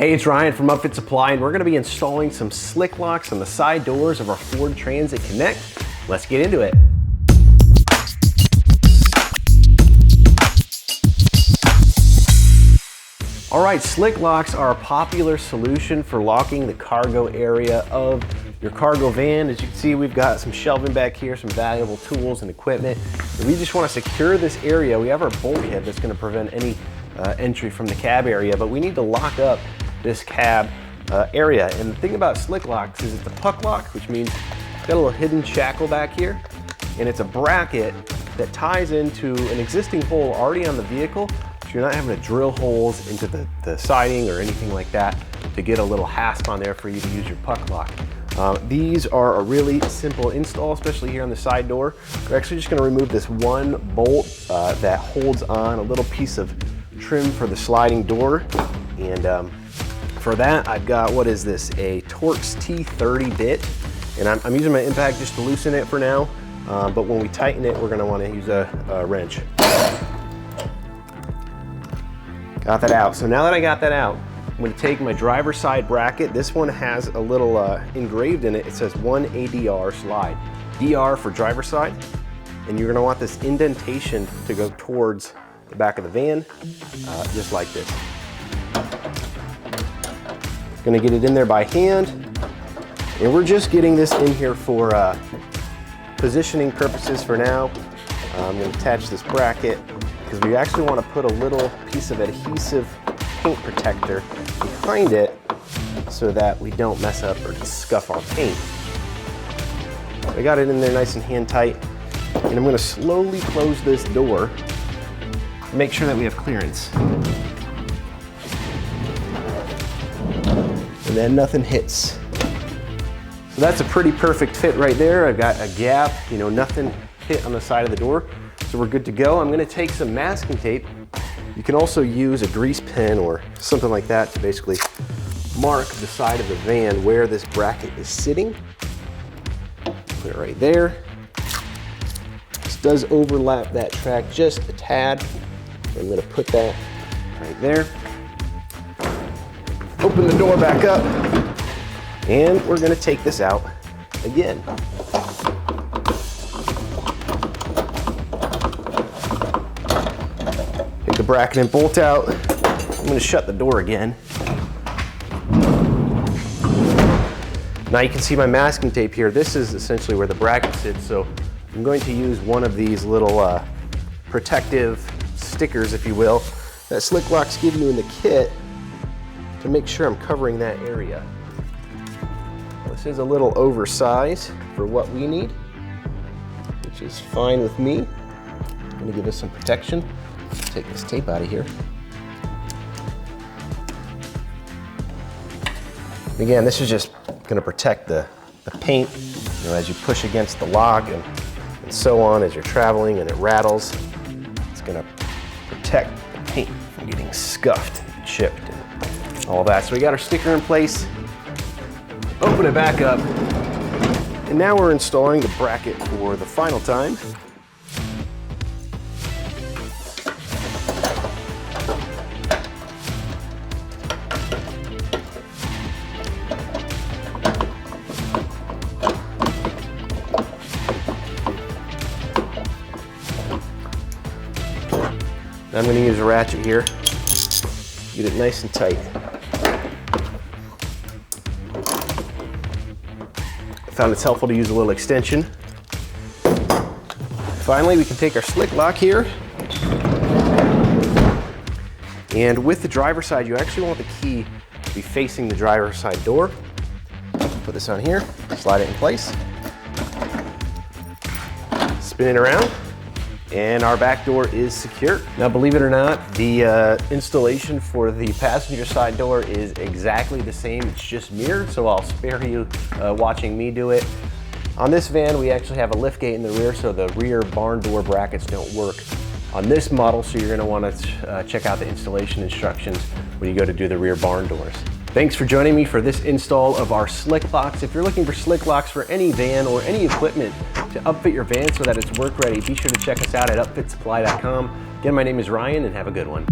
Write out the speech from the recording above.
Hey, it's Ryan from Upfit Supply, and we're going to be installing some slick locks on the side doors of our Ford Transit Connect. Let's get into it. All right, slick locks are a popular solution for locking the cargo area of your cargo van. As you can see, we've got some shelving back here, some valuable tools and equipment. And we just want to secure this area. We have our bulkhead that's going to prevent any entry from the cab area, but we need to lock up this cab area. And the thing about slick locks is it's a puck lock, which means it's got a little hidden shackle back here, and it's a bracket that ties into an existing hole already on the vehicle, so you're not having to drill holes into the siding or anything like that to get a little hasp on there for you to use your puck lock. These are a really simple install, especially here on the side door. We're actually just going to remove this one bolt that holds on a little piece of trim for the sliding door, and for that, I've got, what is this, a Torx T30 bit, and I'm using my impact just to loosen it for now, but when we tighten it, we're gonna wanna use a wrench. Got that out. So now that I got that out, I'm gonna take my driver's side bracket. This one has a little engraved in it. It says 1 ADR slide. DR for driver's side, and you're gonna want this indentation to go towards the back of the van, just like this. Gonna get it in there by hand, and we're just getting this in here for positioning purposes for now. I'm gonna attach this bracket because we actually want to put a little piece of adhesive paint protector behind it so that we don't mess up or scuff our paint. I got it in there nice and hand tight, and I'm gonna slowly close this door, make sure that we have clearance. And then nothing hits. So that's a pretty perfect fit right there. I've got a gap, you know, nothing hit on the side of the door. So we're good to go. I'm gonna take some masking tape. You can also use a grease pen or something like that to basically mark the side of the van where this bracket is sitting. Put it right there. This does overlap that track just a tad. I'm gonna put that right there. Open the door back up, and we're gonna take this out again. Take the bracket and bolt out. I'm gonna shut the door again. Now you can see my masking tape here. This is essentially where the bracket sits, so I'm going to use one of these little protective stickers, if you will, that slick locks give you in the kit, to make sure I'm covering that area. This is a little oversized for what we need, which is fine with me. I'm gonna give us some protection. Let's take this tape out of here. Again, this is just gonna protect the paint, you know, as you push against the lock and so on as you're traveling and it rattles. It's gonna protect the paint from getting scuffed and chipped and all that. So we got our sticker in place, open it back up, and now we're installing the bracket for the final time. Now I'm going to use a ratchet here, get it nice and tight. I found it's helpful to use a little extension. Finally, we can take our slick lock here. And with the driver's side, you actually want the key to be facing the driver's side door. Put this on here, slide it in place. Spin it around, and our back door is secure. Now, believe it or not, the installation for the passenger side door is exactly the same. It's just mirrored, so I'll spare you watching me do it. On this van, we actually have a lift gate in the rear, so the rear barn door brackets don't work on this model, so you're gonna wanna check out the installation instructions when you go to do the rear barn doors. Thanks for joining me for this install of our slick locks. If you're looking for slick locks for any van or any equipment to upfit your van so that it's work ready, be sure to check us out at upfitsupply.com. Again, my name is Ryan, and have a good one.